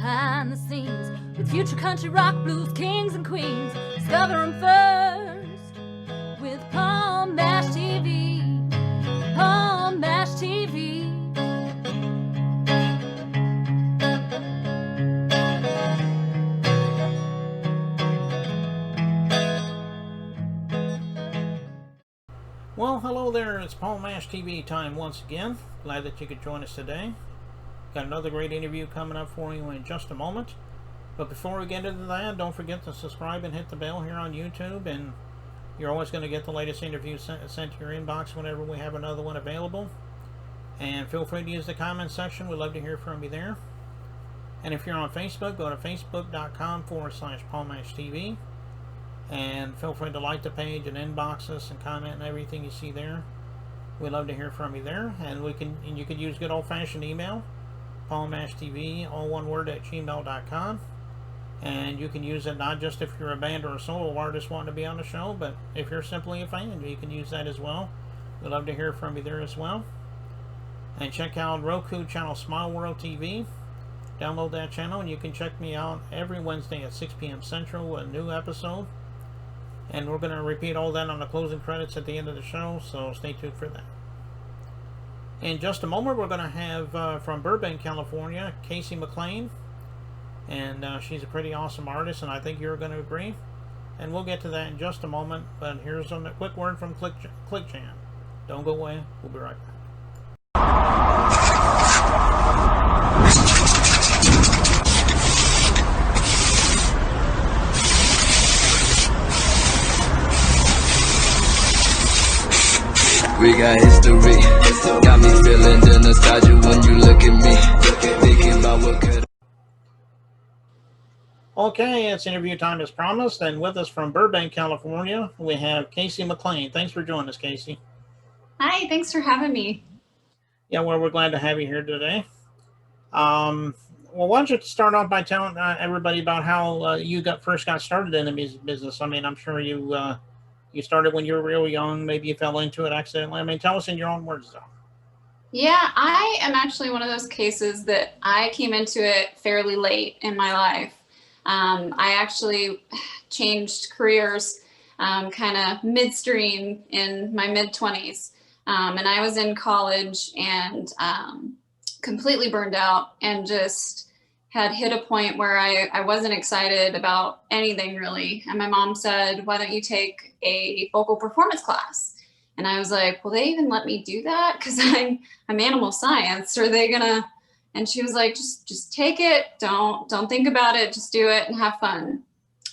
behind the scenes with future country rock blues kings and queens. Discover them first with Palm Mash TV. Palm Mash TV. Well, hello there. It's Palm Mash TV time once again. Glad that you could join us today. Got another great interview coming up for you in just a moment. But before we get into that, don't forget to subscribe and hit the bell here on YouTube. And you're always going to get the latest interview sent to your inbox whenever we have another one available. And feel free to use the comment section. We'd love to hear from you there. And if you're on Facebook, go to facebook.com/PalmMashTV. And feel free to like the page and inbox us and comment and everything you see there. We'd love to hear from you there. And you could use good old-fashioned email, palmmashtv, all one word, @gmail.com. And you can use it not just if you're a band or a solo artist wanting to be on the show, but if you're simply a fan, you can use that as well. We'd love to hear from you there as well. And check out Roku channel Smile World TV. Download that channel and you can check me out every Wednesday at 6 p.m. Central with a new episode. And we're going to repeat all that on the closing credits at the end of the show, so stay tuned for that. In just a moment, we're going to have from Burbank, California, Kacey McClain. And she's a pretty awesome artist, and I think you're going to agree. And we'll get to that in just a moment, but here's a quick word from ClickJam. Don't go away. We'll be right back. We got history, got me feeling the nostalgia when you look at me, thinking about what could. Okay, it's interview time as promised, and with us from Burbank, California, we have Kacey McClain. Thanks for joining us, Kacey. Hi, thanks for having me. Yeah, well, we're glad to have you here today. Well, why don't you start off by telling everybody about how you first got started in the music business? I mean, I'm sure you started when you were real young. Maybe you fell into it accidentally. I mean, tell us in your own words, though. Yeah, I am actually one of those cases that I came into it fairly late in my life. I actually changed careers kind of midstream in my mid-20s. And I was in college and completely burned out and just had hit a point where I wasn't excited about anything really. And my mom said, why don't you take a vocal performance class? And I was like, will they even let me do that? Because I'm animal science. Are they gonna? And she was like, just take it. Don't think about it. Just do it and have fun.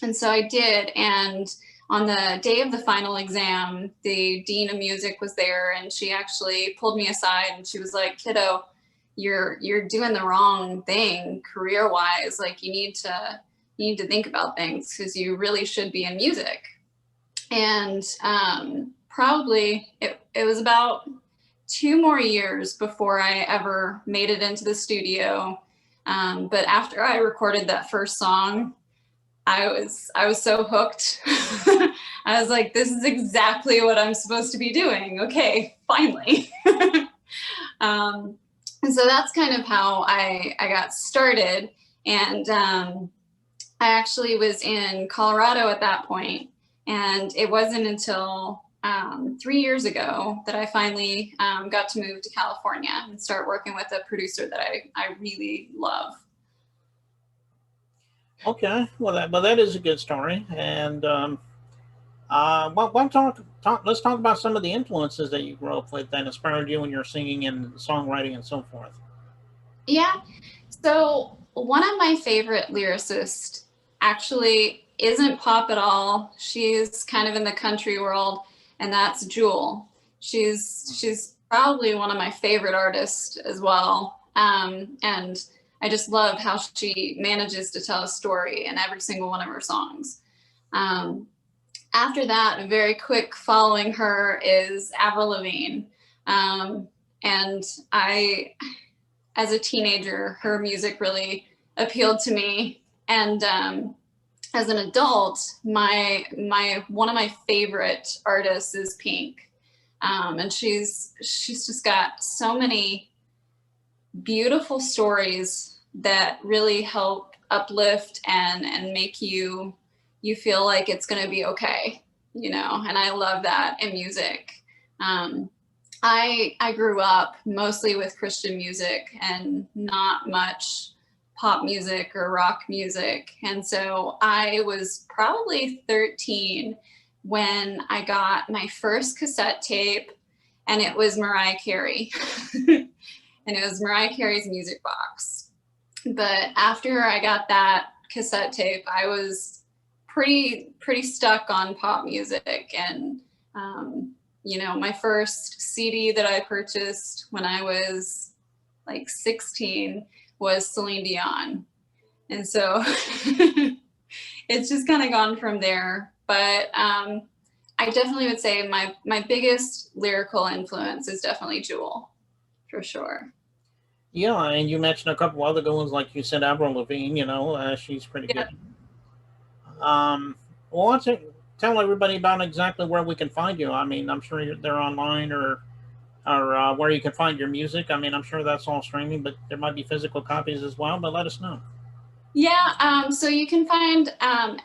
And so I did. And on the day of the final exam, the dean of music was there, and she actually pulled me aside and she was like, kiddo, you're doing the wrong thing career-wise. Like you need to think about things because you really should be in music. And probably it was about 2 more years before I ever made it into the studio. But after I recorded that first song, I was so hooked. I was like, this is exactly what I'm supposed to be doing. Okay, finally. And so that's kind of how I got started. And I actually was in Colorado at that point. And it wasn't until 3 years ago that I finally got to move to California and start working with a producer that I really love. Okay, well that is a good story. And let's talk about some of the influences that you grew up with that inspired you when you're singing and songwriting and so forth. Yeah, so one of my favorite lyricists actually isn't pop at all. She's kind of in the country world, and that's Jewel. She's probably one of my favorite artists as well. And I just love how she manages to tell a story in every single one of her songs. After that, very quick following her is Avril Lavigne. And as a teenager, her music really appealed to me. And as an adult, one of my favorite artists is Pink. And she's just got so many beautiful stories that really help uplift and make you feel like it's going to be okay, and I love that in music. I grew up mostly with Christian music and not much pop music or rock music. And so I was probably 13 when I got my first cassette tape, and it was Mariah Carey. And it was Mariah Carey's Music Box. But after I got that cassette tape, I was pretty stuck on pop music. And my first CD that I purchased when I was like 16 was Celine Dion. And so it's just kind of gone from there. But I definitely would say my biggest lyrical influence is definitely Jewel, for sure. Yeah, and you mentioned a couple other good ones, like you said, Avril Lavigne. She's pretty good. Well, let's tell everybody about exactly where we can find you. I mean, I'm sure they're online or where you can find your music. I mean, I'm sure that's all streaming, but there might be physical copies as well. But let us know. Yeah, so you can find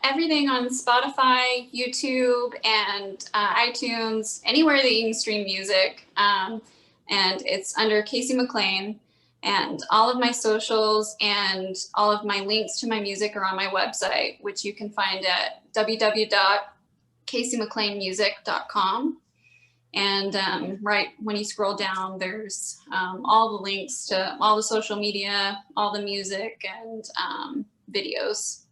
everything on Spotify, YouTube, and iTunes, anywhere that you can stream music. And it's under Kacey McClain. And all of my socials and all of my links to my music are on my website, which you can find at www.kaceymcclainmusic.com. And right when you scroll down, there's all the links to all the social media, all the music, and videos.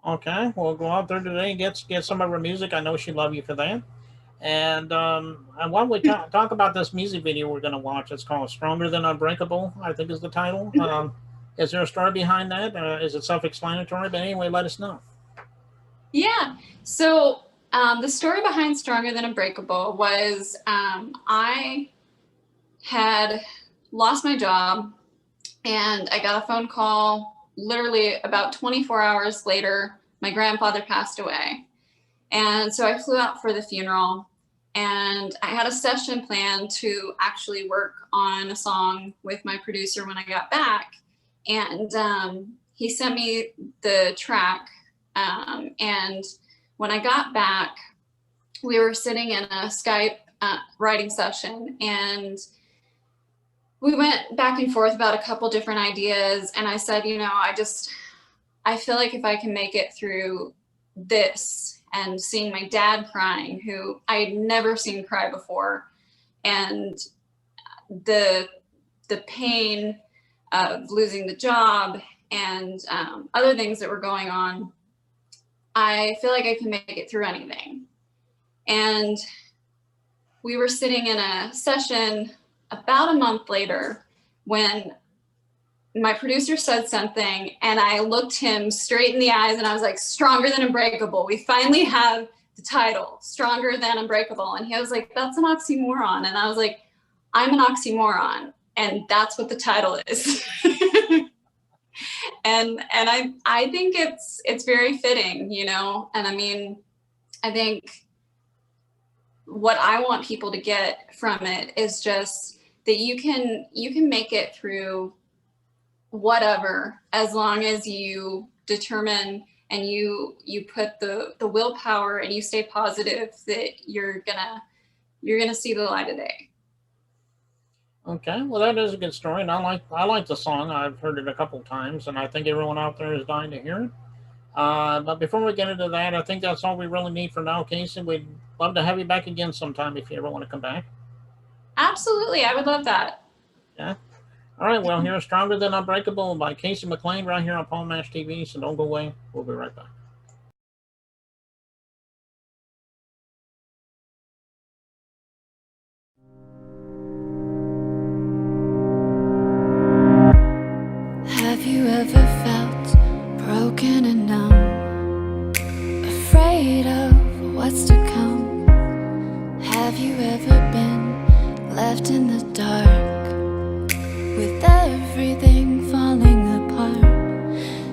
Okay, well, go out there today and get some of her music. I know she'd love you for that. And why don't we talk about this music video we're going to watch? It's called Stronger Than Unbreakable, I think is the title. Is there a story behind that? Is it self-explanatory? But anyway, let us know. Yeah, so the story behind Stronger Than Unbreakable was I had lost my job, and I got a phone call literally about 24 hours later. My grandfather passed away. And so I flew out for the funeral, and I had a session planned to actually work on a song with my producer when I got back. And he sent me the track. And when I got back, we were sitting in a Skype writing session, and we went back and forth about a couple different ideas. And I said, I feel like if I can make it through this, and seeing my dad crying, who I had never seen cry before, and the pain of losing the job and other things that were going on, I feel like I can make it through anything. And we were sitting in a session about a month later when my producer said something, and I looked him straight in the eyes, and I was like, Stronger Than Unbreakable. We finally have the title, Stronger Than Unbreakable. And he was like, that's an oxymoron. And I was like, I'm an oxymoron, and that's what the title is. and I think it's very fitting, and I mean, I think what I want people to get from it is just that you can make it through whatever, as long as you determine and you put the willpower and you stay positive, that you're gonna see the light of day. Okay, well, that is a good story, and I like the song. I've heard it a couple times, and I think everyone out there is dying to hear it. But before we get into that, I think that's all we really need for now, Kacey. We'd love to have you back again sometime if you ever want to come back. Absolutely, I would love that. Yeah. All right, well, here's Stronger Than Unbreakable by Kacey McClain right here on Paul Mash TV, so don't go away. We'll be right back. Have you ever felt broken and numb, afraid of what's to come? Have you ever been left in the dark, with everything falling apart?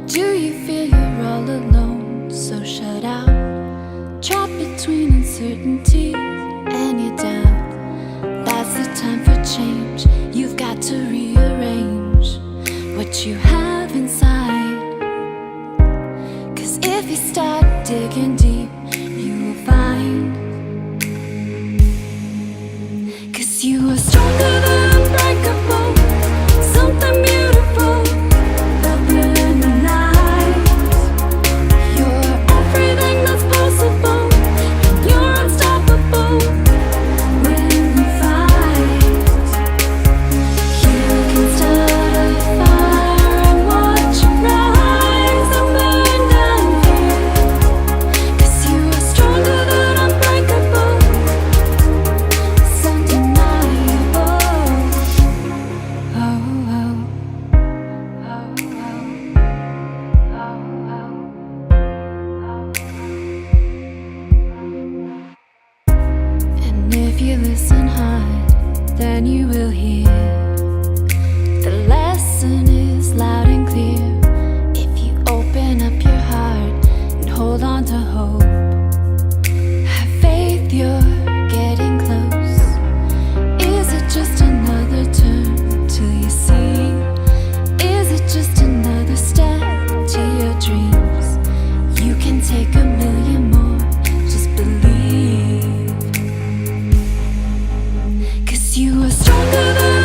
Do you feel you're all alone, so shut out, trapped between uncertainty and your doubt? That's the time for change. You've got to rearrange what what you have inside. 'Cause if you start digging deep, you will find. 'Cause you are stronger than unbreakable, something beautiful up in the night. You're everything that's possible, and you're unstoppable when you fight. You can start a fire and watch it rise and burn down here. 'Cause you are stronger than unbreakable, it's undeniable. Oh, oh, oh, and if you listen hard, then you will hear the lesson is loud and clear. If you open up your heart and hold on to hope, have faith, you're getting close. Is it just another turn till you see? Is it just another step to your dreams? You can take a million more, just believe. 'Cause you are stronger than